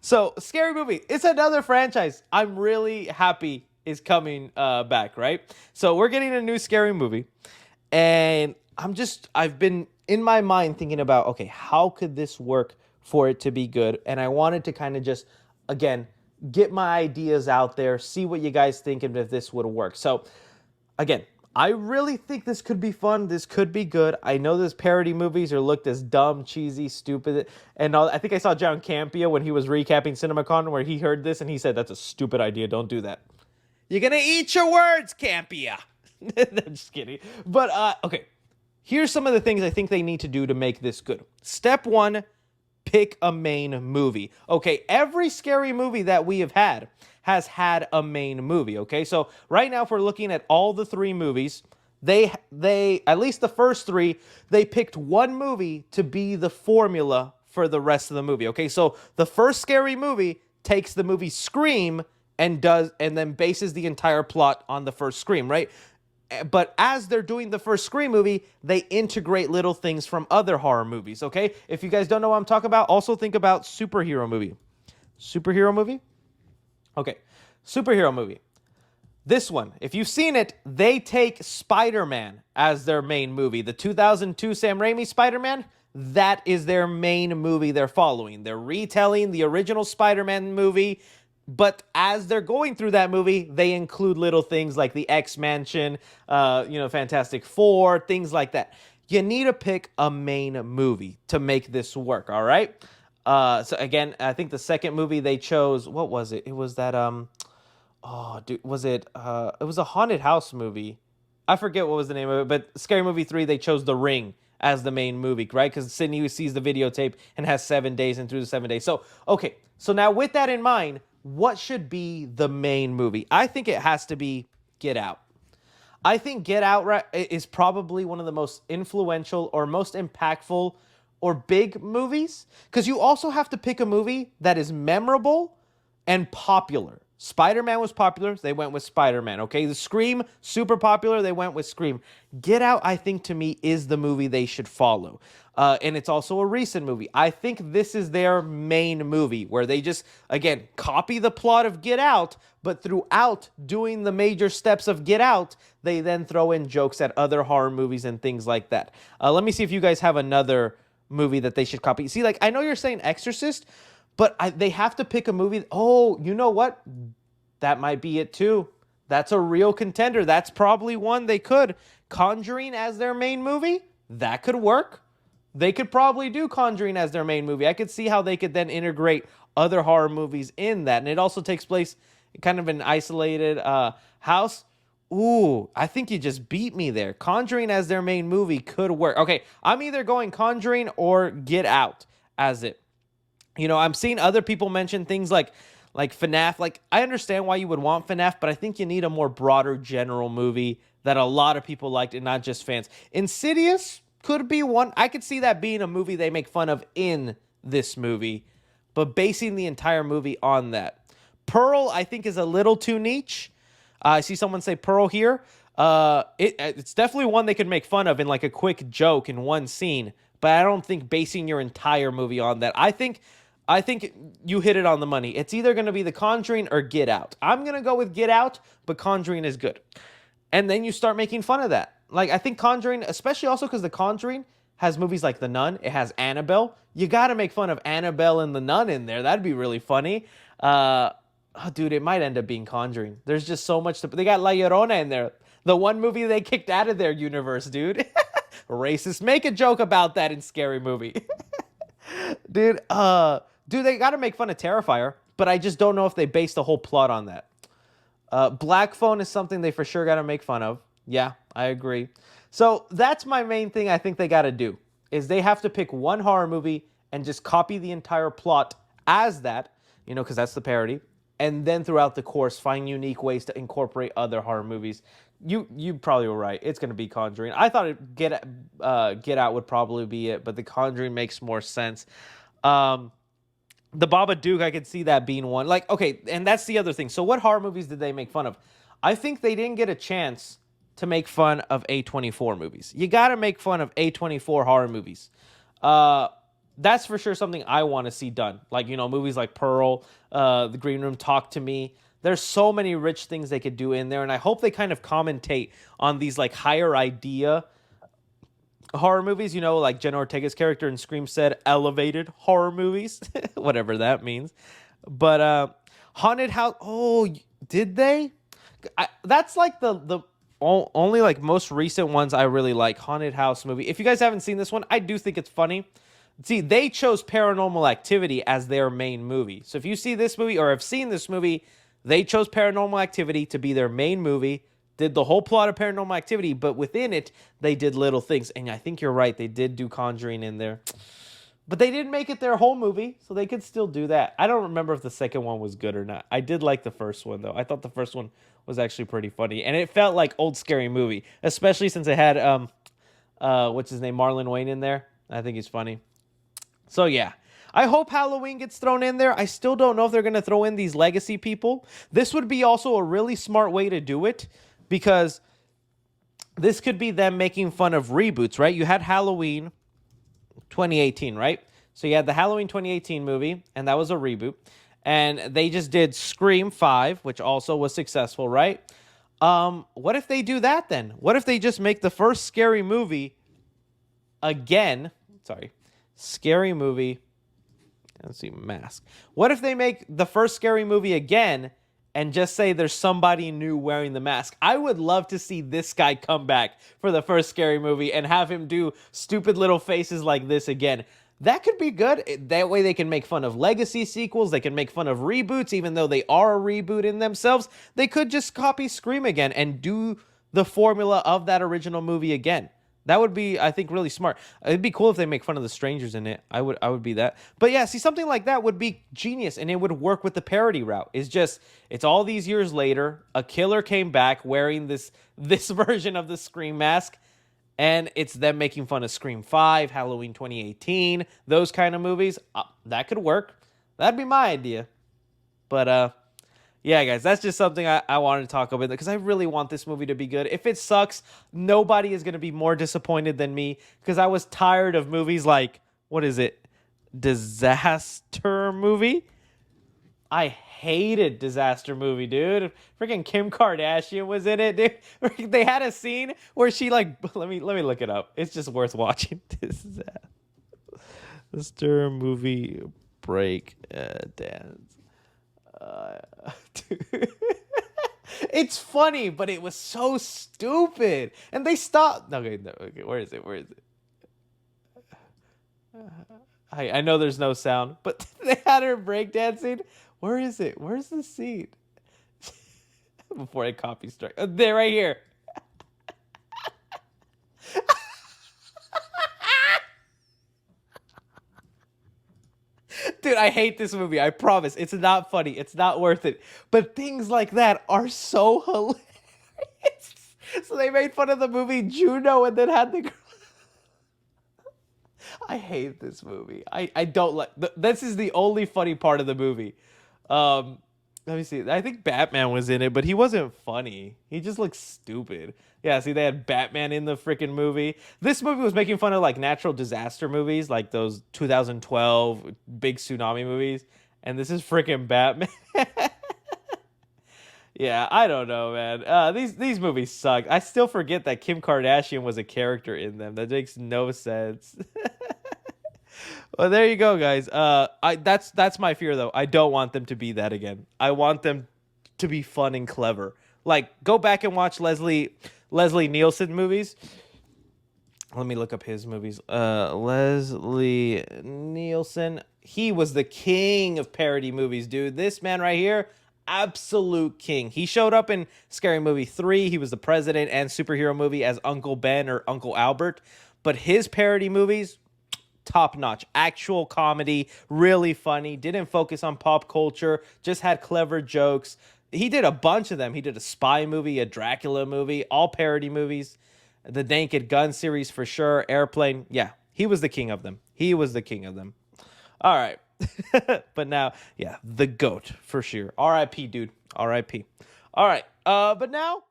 So, Scary Movie. It's another franchise. I'm really happy is coming back, right? So, we're getting a new Scary Movie. And I've been in my mind thinking about, okay, how could this work for it to be good? And I wanted to kind of just, again, get my ideas out there, see what you guys think and if this would work. So, again, I really think this could be fun. This could be good. I know those parody movies are looked as dumb, cheesy, stupid, and all. I think I saw John Campia when he was recapping CinemaCon where he heard this and he said, "That's a stupid idea. Don't do that." You're gonna eat your words, Campia. I'm just kidding. But okay, here's some of the things I think they need to do to make this good. Step one, pick a main movie. Okay, every scary movie that we have had has had a main movie. Okay, so right now, if we're looking at all the three movies, they at least the first three, they picked one movie to be the formula for the rest of the movie. Okay, so the first scary movie takes the movie Scream and then bases the entire plot on the first Scream, right? But as they're doing the first Scream movie, they integrate little things from other horror movies, okay? If you guys don't know what I'm talking about, also think about superhero movie. Superhero movie? Okay, superhero movie. This one, if you've seen it, they take Spider-Man as their main movie. The 2002 Sam Raimi Spider-Man, that is their main movie they're following. They're retelling the original Spider-Man movie, but as they're going through that movie, they include little things like the X-Mansion, Fantastic Four, things like that. You need to pick a main movie to make this work, all right? So again, I think the second movie they chose, what was it? It was that, it was a haunted house movie. I forget what was the name of it, but Scary Movie 3, they chose The Ring as the main movie, right? Because Sydney sees the videotape and has 7 days, and through the 7 days. So, okay, so now with that in mind, what should be the main movie? I think it has to be Get Out. I think Get Out is probably one of the most influential or most impactful or big movies, because you also have to pick a movie that is memorable and popular. Spider-Man was popular, they went with Spider-Man, okay? The Scream, super popular, they went with Scream. Get Out, I think, to me, is the movie they should follow. And it's also a recent movie. I think this is their main movie, where they just, again, copy the plot of Get Out, but throughout doing the major steps of Get Out, they then throw in jokes at other horror movies and things like that. Let me see if you guys have another movie that they should copy. See, like, I know you're saying Exorcist, but they have to pick a movie. Oh, you know what? That might be it too. That's a real contender. That's probably one they could. Conjuring as their main movie? That could work. They could probably do Conjuring as their main movie. I could see how they could then integrate other horror movies in that. And it also takes place kind of an isolated house. Ooh, I think you just beat me there. Conjuring as their main movie could work. Okay, I'm either going Conjuring or Get Out as it. I'm seeing other people mention things like FNAF. Like, I understand why you would want FNAF, but I think you need a more broader general movie that a lot of people liked and not just fans. Insidious could be one. I could see that being a movie they make fun of in this movie, but basing the entire movie on that. Pearl, I think, is a little too niche. I see someone say Pearl here. It's definitely one they could make fun of in like a quick joke in one scene, but I don't think basing your entire movie on that. I think you hit it on the money. It's either going to be The Conjuring or Get Out. I'm going to go with Get Out, but Conjuring is good. And then you start making fun of that. Like, I think Conjuring, especially also because The Conjuring has movies like The Nun. It has Annabelle. You got to make fun of Annabelle and The Nun in there. That'd be really funny. Dude, it might end up being Conjuring. There's just so much. They got La Llorona in there. The one movie they kicked out of their universe, dude. Racist. Make a joke about that in Scary Movie. Dude, they got to make fun of Terrifier, but I just don't know if they base the whole plot on that. Black Phone is something they for sure got to make fun of. Yeah, I agree. So that's my main thing I think they got to do, is they have to pick one horror movie and just copy the entire plot as that, because that's the parody, and then throughout the course find unique ways to incorporate other horror movies. You probably were right. It's going to be Conjuring. I thought Get Out would probably be it, but The Conjuring makes more sense. The Babadook, I could see that being one. Like, okay, and that's the other thing. So what horror movies did they make fun of? I think they didn't get a chance to make fun of A24 movies. You got to make fun of A24 horror movies. The that's for sure something I want to see done. Like, movies like Pearl, The Green Room, Talk to Me. There's so many rich things they could do in there, and I hope they kind of commentate on these like higher idea horror movies. Like Jenna Ortega's character in Scream said, elevated horror movies, whatever that means. But Haunted House. Oh, did they? That's like the only like most recent ones I really like. Haunted House movie. If you guys haven't seen this one, I do think it's funny. See, they chose Paranormal Activity as their main movie. So if you see this movie or have seen this movie, they chose Paranormal Activity to be their main movie. Did the whole plot of Paranormal Activity, but within it, they did little things. And I think you're right. They did do Conjuring in there. But they didn't make it their whole movie, so they could still do that. I don't remember if the second one was good or not. I did like the first one, though. I thought the first one was actually pretty funny. And it felt like old scary movie, especially since it had, what's his name, Marlon Wayne in there. I think he's funny. So, yeah. I hope Halloween gets thrown in there. I still don't know if they're going to throw in these legacy people. This would be also a really smart way to do it, because this could be them making fun of reboots, right? You had Halloween 2018, right? So you had the Halloween 2018 movie, and that was a reboot. And they just did Scream 5, which also was successful, right? What if they do that then? What if they just make the first scary movie again? Sorry. Scary movie. Let's see, Mask. What if they make the first scary movie again and just say there's somebody new wearing the mask? I would love to see this guy come back for the first scary movie and have him do stupid little faces like this again. That could be good. That way they can make fun of legacy sequels. They can make fun of reboots, even though they are a reboot in themselves. They could just copy Scream again and do the formula of that original movie again. That would be, I think, really smart. It'd be cool if they make fun of the strangers in it. I would be that. But yeah, see, something like that would be genius, and it would work with the parody route. It's all these years later, a killer came back wearing this version of the Scream mask, and it's them making fun of Scream 5, Halloween 2018, those kind of movies. That could work. That'd be my idea. But yeah, guys, that's just something I wanted to talk about, because I really want this movie to be good. If it sucks, nobody is going to be more disappointed than me, because I was tired of movies like, what is it? Disaster Movie? I hated Disaster Movie, dude. Freaking Kim Kardashian was in it, dude. They had a scene where she let me look it up. It's just worth watching. Disaster Movie break dance. Dude. It's funny, but it was so stupid, and they stopped. Okay, where is it? I know there's no sound, but they had her breakdancing. Where is it? Where's the scene? Before I copy strike. There, right here. Dude, I hate this movie. I promise. It's not funny. It's not worth it. But things like that are so hilarious. So they made fun of the movie Juno and then had the... I hate this movie. I don't like... This is the only funny part of the movie. Let me see. I think Batman was in it, but he wasn't funny. He just looked stupid. Yeah, see, they had Batman in the freaking movie. This movie was making fun of like natural disaster movies, like those 2012 big tsunami movies. And this is freaking Batman. Yeah, I don't know, man. These movies suck. I still forget that Kim Kardashian was a character in them. That makes no sense. Well, there you go, guys. That's my fear, though. I don't want them to be that again. I want them to be fun and clever. Like, go back and watch Leslie Nielsen movies. Let me look up his movies. Leslie Nielsen. He was the king of parody movies, dude. This man right here, absolute king. He showed up in Scary Movie 3. He was the president and superhero movie as Uncle Ben or Uncle Albert. But his parody movies, top notch. Actual comedy, really funny. Didn't focus on pop culture. Just had clever jokes. He did a bunch of them. He did a spy movie, a Dracula movie, all parody movies. The Naked Gun series for sure. Airplane. Yeah, he was the king of them. He was the king of them. All right. But now, yeah, the GOAT for sure. R.I.P., dude. R.I.P. All right. But now